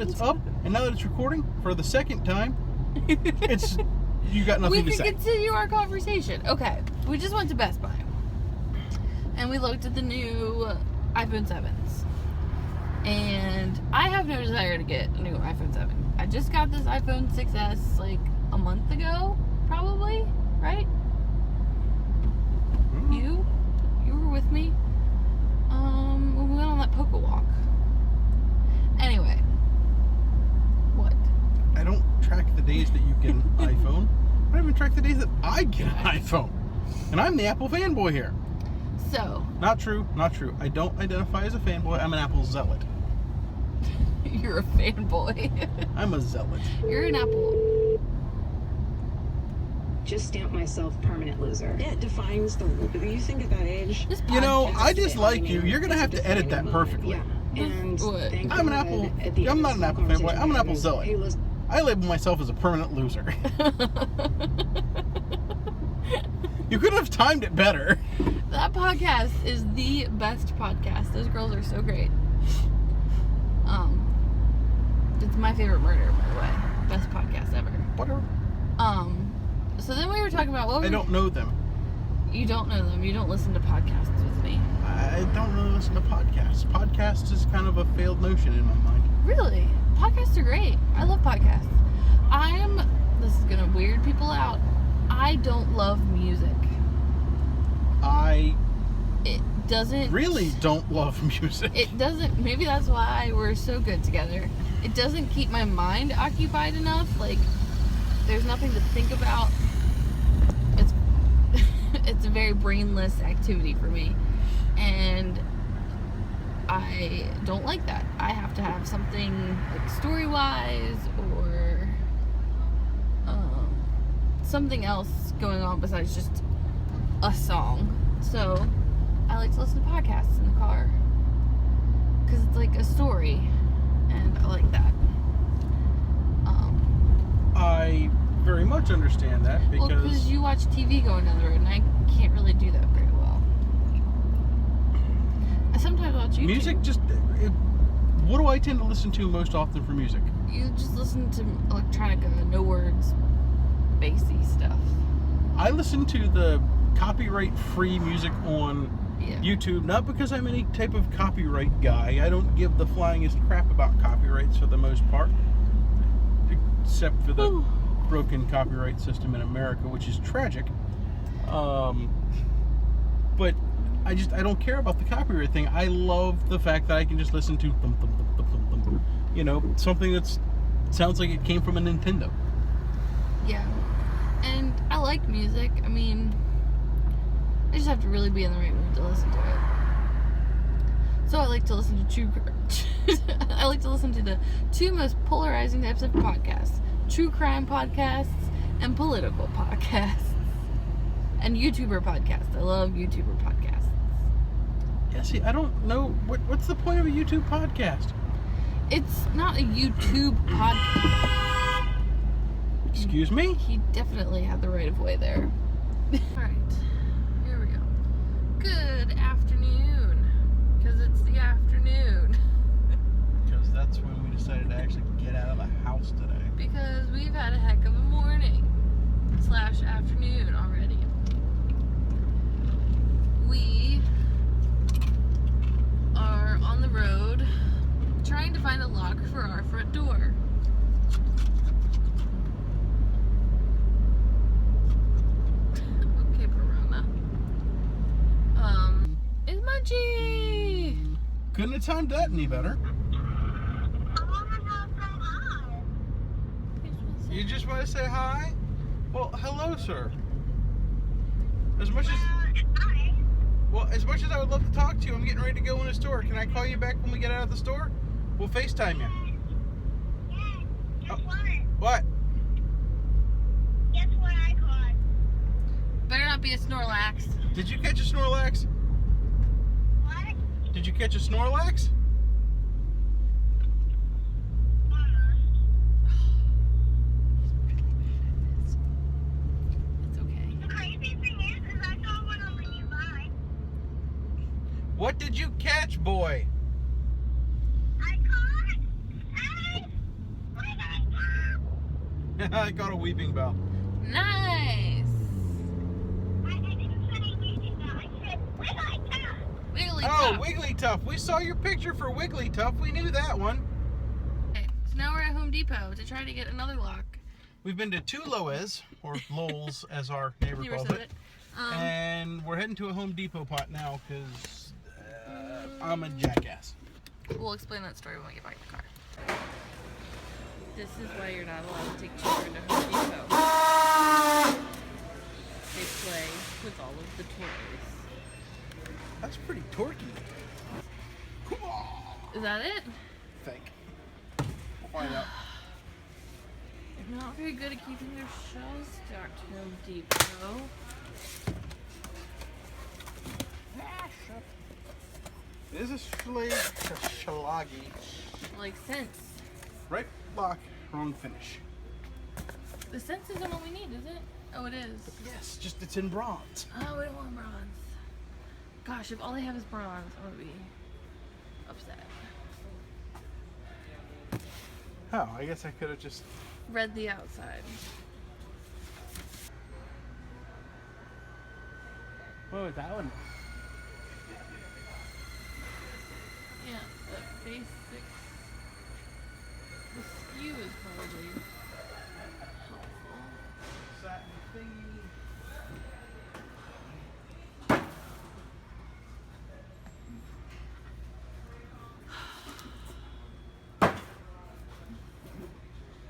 it's up, and now that it's recording for the second time, you got nothing to say. We can continue our conversation. Okay, we just went to Best Buy, and we looked at the new iPhone 7s, and I have no desire to get a new iPhone 7. I just got this iPhone 6S like a month ago, probably, right? You were with me when we went on that Poco walk. Anyway, what? I don't track the days that you get an iPhone. I don't even track the days that I get an iPhone. And I'm the Apple fanboy here. So. Not true. I don't identify as a fanboy. I'm an Apple zealot. You're a fanboy. I'm a zealot. You're an Apple. Just stamp myself permanent loser. It defines the. You think at that age. You know, I dislike you. You're gonna have to edit that perfectly. Yeah. And I'm an Apple. I'm not an Apple fanboy. I'm an Apple zealot. Hey, I label myself as a permanent loser. You could have timed it better. That podcast is the best podcast. Those girls are so great. It's my favorite murder, by the way. Best podcast ever. Whatever. So then we were talking about what I don't know them. You don't know them. You don't listen to podcasts with me. I don't really listen to podcasts. Podcasts is kind of a failed notion in my mind. Really? Podcasts are great. I love podcasts. This is gonna weird people out. I don't love music. It doesn't... really don't love music. It doesn't... Maybe that's why we're so good together. It doesn't keep my mind occupied enough. Like, there's nothing to think about. It's a very brainless activity for me. And I don't like that. I have to have something, like, story-wise or something else going on besides just a song. So I like to listen to podcasts in the car because it's like a story, and I like that. I very much understand that because you watch TV going down the road, and I can't really do that very well. I sometimes watch YouTube. Music what do I tend to listen to most often for music? You just listen to electronica, no words, bassy stuff. I listen to the copyright-free music on YouTube, not because I'm any type of copyright guy. I don't give the flyingest crap about copyrights for the most part, except for the broken copyright system in America, which is tragic. But I don't care about the copyright thing. I love the fact that I can just listen to something that sounds like it came from a Nintendo. Yeah. And I like music. I mean, I just have to really be in the right mood to listen to it. So I like to listen to I like to listen to the two most polarizing types of podcasts: true crime podcasts and political podcasts. And YouTuber podcasts. I love YouTuber podcasts. Yeah, see, I don't know what's the point of a YouTube podcast? It's not a YouTube podcast. Excuse me? He definitely had the right of way there. Alright, here we go. Good afternoon. Because it's the afternoon. Because that's when we decided to actually get out of the house today. Because we've had a heck of a morning / afternoon already. We are on the road trying to find a lock for our front door. It's Munchie! Couldn't have timed that any better. You just want to say hi? Well, hello, sir. As much as I would love to talk to you, I'm getting ready to go in the store. Can I call you back when we get out of the store? We'll FaceTime you. Yeah. Guess what? What? Guess what I caught? Better not be a Snorlax. Did you catch a Snorlax? What? Did you catch a Snorlax? It's okay. The crazy thing is I saw one on the nearby. What did you catch, boy? I caught a I got a weeping bell. Nice. I didn't say anything. I said Wigglytuff. Wigglytuff. Oh, Wigglytuff. We saw your picture for Wigglytuff. We knew that one. Okay, so now we're at Home Depot to try to get another lock. We've been to two Lowe's, or Lowell's as our neighbor You were calls said it. it. And we're heading to a Home Depot pot now because I'm a jackass. We'll explain that story when we get back in the car. This is why you're not allowed to take children to Home Depot. They play with all of the toys. That's pretty torquey. Come on. Is that it? Think. We'll find out. They're not very good at keeping their shelves stocked, Home Depot. It is a shalagi. Like scents. Right lock, wrong finish. The scents isn't what we need, is it? Oh, it is. Yes, just it's in bronze. Oh, we don't want bronze. Gosh, if all they have is bronze, I'm gonna be upset. Oh, I guess I could have just. Read the outside. What was that one? Yeah, the basics. The SKU is probably helpful. Satin thingy.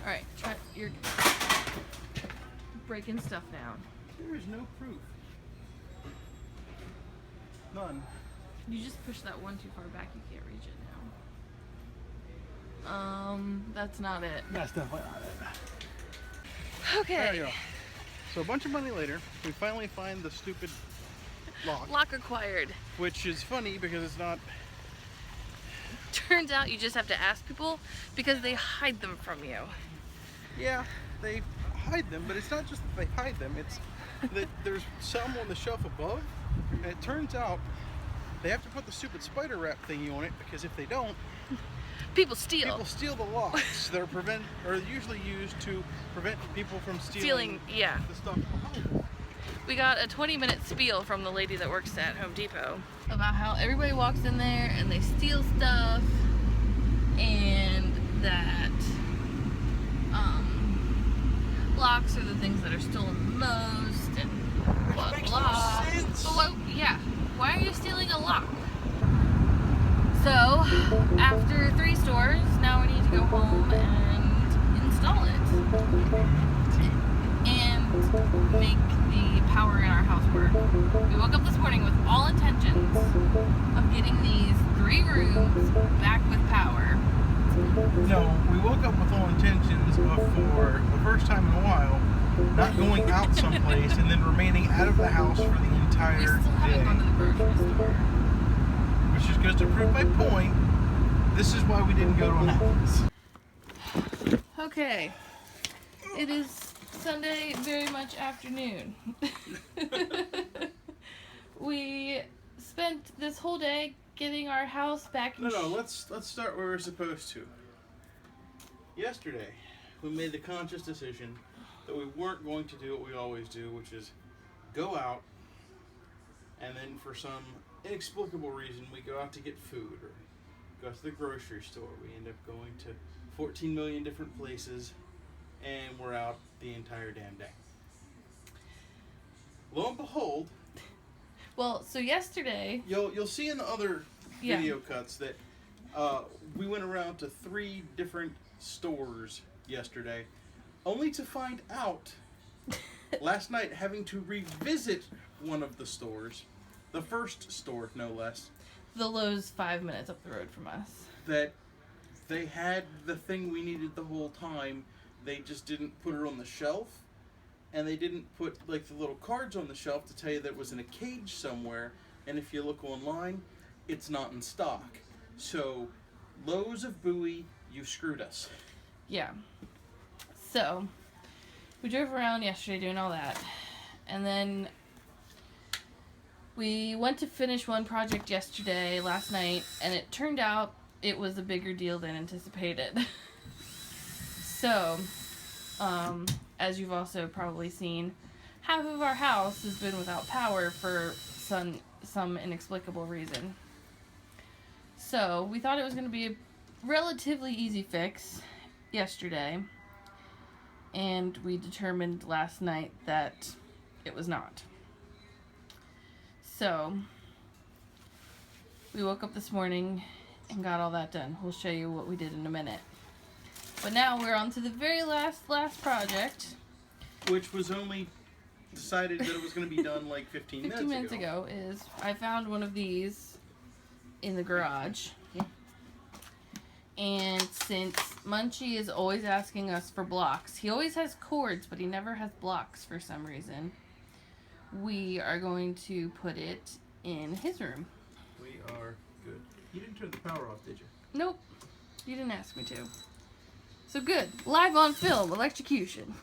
Alright, you're breaking stuff down. There is no proof. None. You just push that one too far back, you can't reach it now. That's not it. That's definitely not it. Okay. There you go. So a bunch of money later, we finally find the stupid lock. Lock acquired. Which is funny because it's not. Turns out you just have to ask people because they hide them from you. Yeah, they hide them, but it's not just that they hide them, it's that there's some on the shelf above, and it turns out they have to put the stupid spider wrap thingy on it because if they don't, People steal. people steal the locks. They're usually used to prevent people from Stealing, yeah. the stuff behind them. We got a 20-minute spiel from the lady that works at Home Depot about how everybody walks in there and they steal stuff, and that locks are the things that are stolen the most, and blah makes blah. no sense. But why are you stealing a lock? So after 3 stores, now we need to go home and install it and make the power in our house work. We woke up this morning with all intentions of getting these 3 rooms back with power. No, we woke up with all intentions of, for the first time in a while, not going out someplace and then remaining out of the house for the entire We still haven't gone to day. the grocery store. Which just goes to prove my point. This is why we didn't go to Annapolis. Okay, it is Sunday, very much afternoon. We spent this whole day getting our house back in No, let's start where we're supposed to. Yesterday, we made the conscious decision that we weren't going to do what we always do, which is go out, and then for some inexplicable reason, we go out to get food or go to the grocery store. We end up going to 14 million different places, and we're out the entire damn day. Lo and behold, Well, so yesterday, you'll see in the other Yeah. video cuts that we went around to 3 different stores yesterday, only to find out last night, having to revisit one of the stores, the first store no less, the Lowe's 5 minutes up the road from us. that they had the thing we needed the whole time. They just didn't put it on the shelf, and they didn't put like the little cards on the shelf to tell you that it was in a cage somewhere, and if you look online, it's not in stock. So Lowe's of Bowie, you screwed us. Yeah. So, we drove around yesterday doing all that. And then we went to finish one project last night, and it turned out it was a bigger deal than anticipated. So, As you've also probably seen, half of our house has been without power for some inexplicable reason. So we thought it was going to be a relatively easy fix yesterday, and we determined last night that it was not. So we woke up this morning and got all that done. We'll show you what we did in a minute. But now we're on to the very last project. Which was only decided that it was going to be done like 15 minutes ago. Is I found one of these in the garage. And since Munchie is always asking us for blocks, he always has cords, but he never has blocks for some reason, we are going to put it in his room. We are good. You didn't turn the power off, did you? Nope. You didn't ask me to. So good. Live on film, electrocution.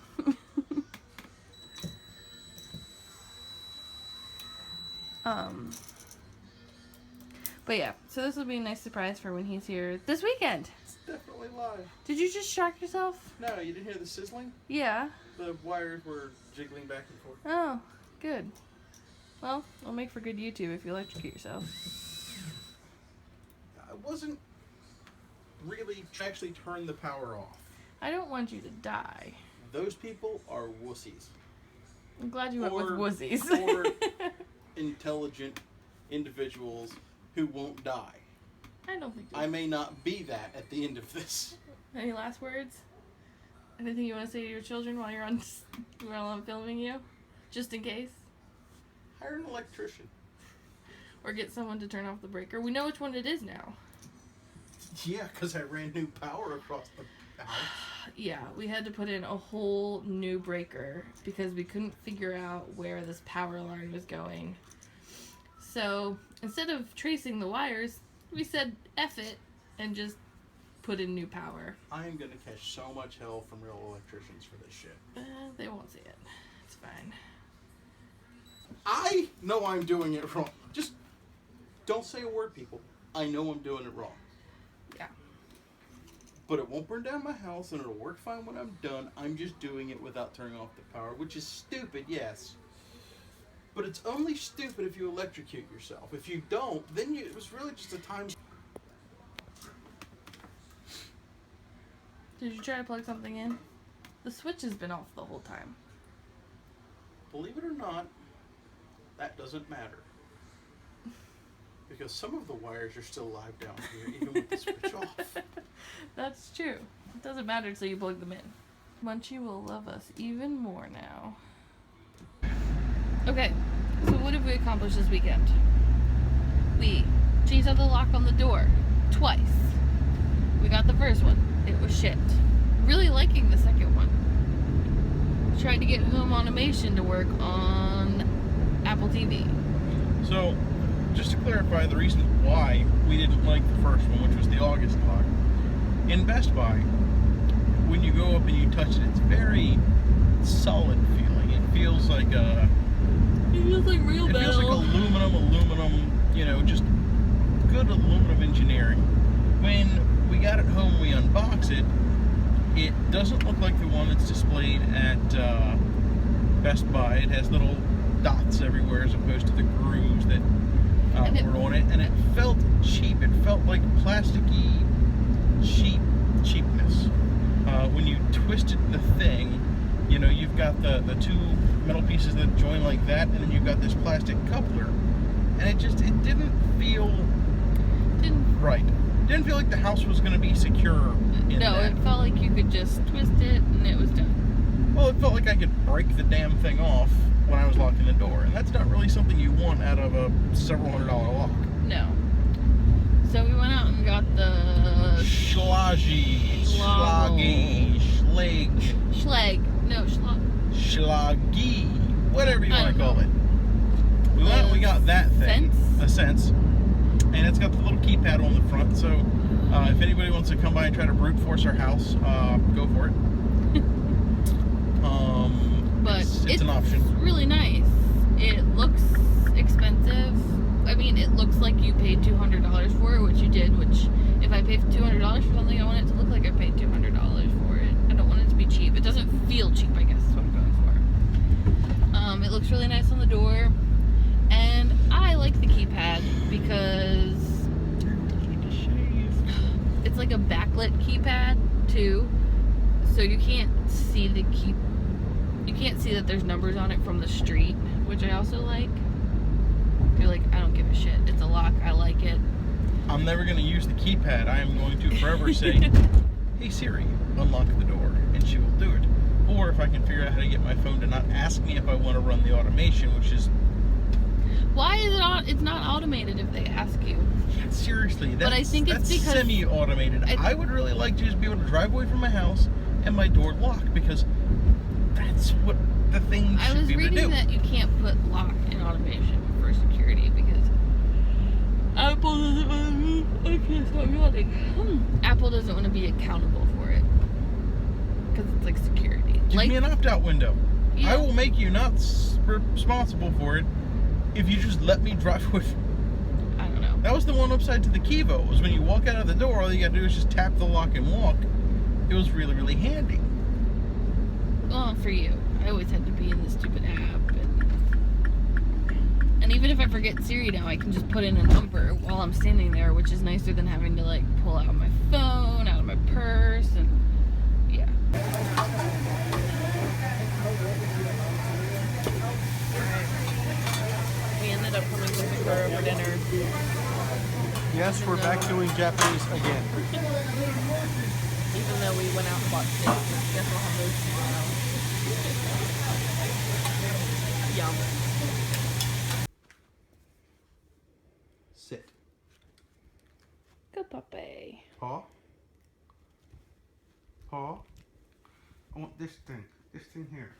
But yeah, so this will be a nice surprise for when he's here this weekend. It's definitely live. Did you just shock yourself? No, you didn't hear the sizzling? Yeah. The wires were jiggling back and forth. Oh, good. Well, it'll make for good YouTube if you electrocute yourself. I wasn't really actually turn the power off. I don't want you to die. Those people are wussies. I'm glad you went with wussies. Or intelligent individuals who won't die. I don't think I may not be that at the end of this. Any last words? Anything you want to say to your children while I'm filming you? Just in case? Hire an electrician. Or get someone to turn off the breaker. We know which one it is now. Yeah, because I ran new power across the house. Yeah, we had to put in a whole new breaker because we couldn't figure out where this power line was going. So instead of tracing the wires, we said F it and just put in new power. I am going to catch so much hell from real electricians for this shit. They won't see it. It's fine. I know I'm doing it wrong. Just don't say a word, people. I know I'm doing it wrong. Yeah. But it won't burn down my house and it'll work fine when I'm done. I'm just doing it without turning off the power, which is stupid, yes. But it's only stupid if you electrocute yourself. If you don't, then it was really just a time... Did you try to plug something in? The switch has been off the whole time. Believe it or not, that doesn't matter. Because some of the wires are still live down here, even with the switch off. That's true. It doesn't matter until you plug them in. Munchie will love us even more now. Okay, so what have we accomplished this weekend? We changed out the lock on the door twice. We got the first one. It was shit. Really liking the second one. Tried to get home automation to work on Apple TV. So, just to clarify the reason why we didn't like the first one, which was the August lock. In Best Buy, when you go up and you touch it, it's very solid feeling. It feels like It feels like real metal. It feels like aluminum, you know, just good aluminum engineering. When we got it home, we unbox it. It doesn't look like the one that's displayed at Best Buy. It has little dots everywhere as opposed to the grooves that were on it, and it felt cheap. It felt like plasticky cheapness. When you twisted the thing, you know, you've got the two metal pieces that join like that, and then you've got this plastic coupler, and it didn't feel right. Didn't feel like the house was going to be secure in that. It felt like you could just twist it and it was done. Well, it felt like I could break the damn thing off when I was locking the door, and that's not really something you want out of a several $100 lock. No. So we went out and got the Schlaggy, whatever you want to call it. We went and we got that thing, a Sense, and it's got the little keypad on the front, so if anybody wants to come by and try to brute force our house, go for it. But it's an option. It's really nice. It looks expensive. I mean, it looks like you paid $200 for it, which you did, which if I paid $200 for something, I want it to look like I paid $200 for it. I don't want it to be cheap. It doesn't feel cheap, I guess is what I'm going for. It looks really nice on the door. And I like the keypad because it's like a backlit keypad too. So you can't see that there's numbers on it from the street, which I also like. You're like, I don't give a shit. It's a lock. I like it. I'm never going to use the keypad. I am going to forever say, hey Siri, unlock the door, and she will do it. Or if I can figure out how to get my phone to not ask me if I want to run the automation, which is... Why is it on? It's not automated if they ask you. Yeah, seriously, that's, But I think it's because semi-automated. I would really like to just be able to drive away from my house and my door locked, because that's what the thing should be able to do. I was reading that you can't put lock in automation for security because Apple doesn't. I can't stop yawning. Apple doesn't want to be accountable for it because it's like security. Give me an opt-out window. Yeah. I will make you not responsible for it if you just let me drive with. I don't know. That was the one upside to the Kivo, was when you walk out of the door, all you gotta do is just tap the lock and walk. It was really, really handy. Well, for you. I always had to be in the stupid app. And even if I forget Siri now, I can just put in a number while I'm standing there, which is nicer than having to like pull out my phone, out of my purse, and yeah. We ended up coming to Sara for dinner. Yes, we're back doing Japanese again. Even though we went out and bought steak, I guess we'll have those tomorrow. Yum. Sit. Go, puppy. Paw. Paw. I want this thing. This thing here.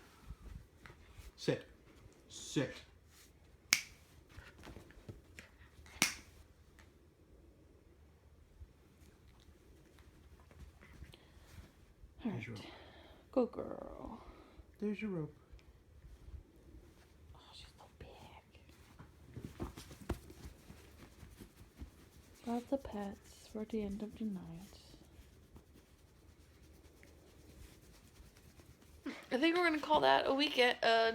Sit. Sit. Alright. Go, girl. There's your rope. Oh, she's so big. Lots of pets for the end of the night. I think we're gonna call that a weekend. I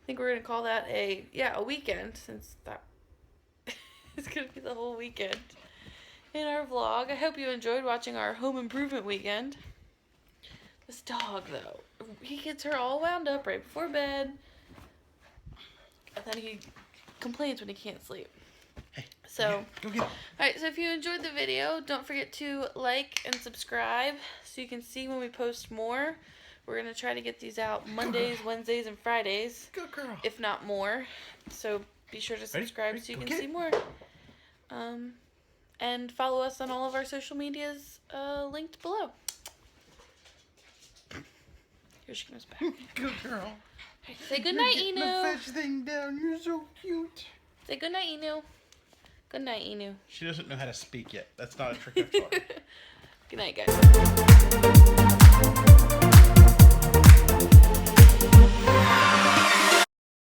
think we're gonna call that a weekend, since that is gonna be the whole weekend in our vlog. I hope you enjoyed watching our home improvement weekend. This dog, though, he gets her all wound up right before bed, and then he complains when he can't sleep. Hey, So, go get it. alright, so if you enjoyed the video, don't forget to like and subscribe so you can see when we post more. We're going to try to get these out Mondays, Wednesdays, and Fridays, Good girl. if not more. So be sure to subscribe so you can see more. And follow us on all of our social medias linked below. Here she comes back. Good girl. Right, say goodnight, You're getting Inu. the fetch thing down. You're so cute. Say goodnight, Inu. Good night, Inu. She doesn't know how to speak yet. That's not a trick I've taught her. Good night, guys.